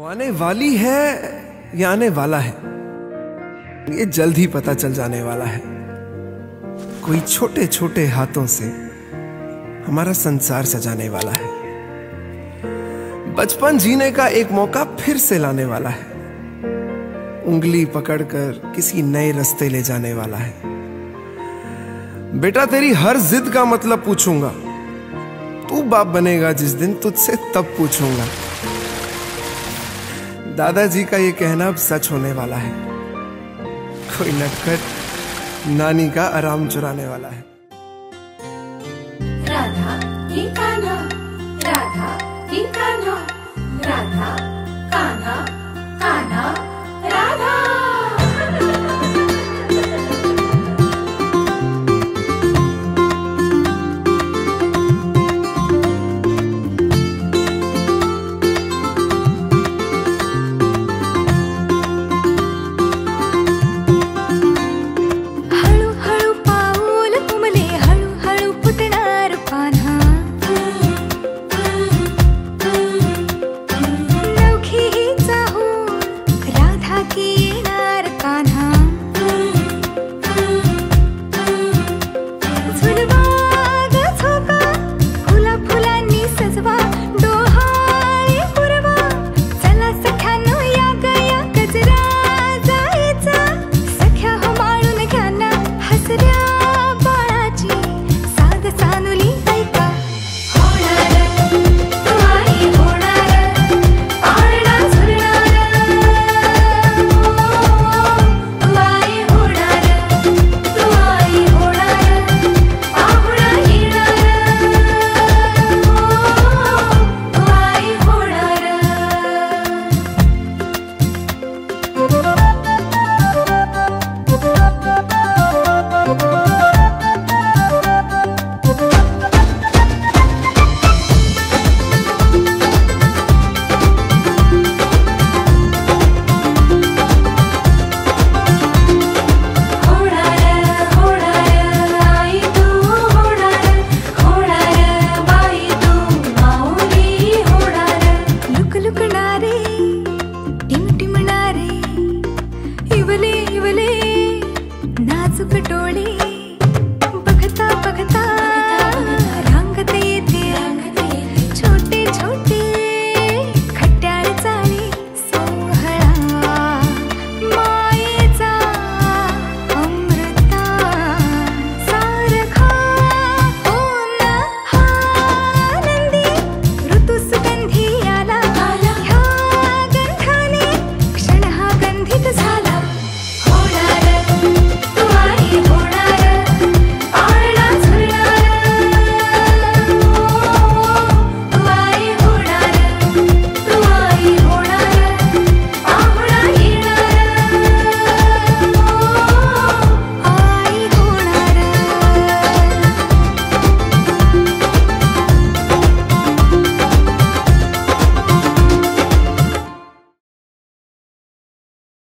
वो आने वाली है या आने वाला है, ये जल्द ही पता चल जाने वाला है। कोई छोटे छोटे हाथों से हमारा संसार सजाने वाला है। बचपन जीने का एक मौका फिर से लाने वाला है। उंगली पकड़कर किसी नए रास्ते ले जाने वाला है। बेटा तेरी हर जिद का मतलब पूछूंगा, तू बाप बनेगा जिस दिन तुझसे तब पूछूंगा। दादाजी का ये कहना अब सच होने वाला है। कोई नटखट नानी का आराम चुराने वाला है।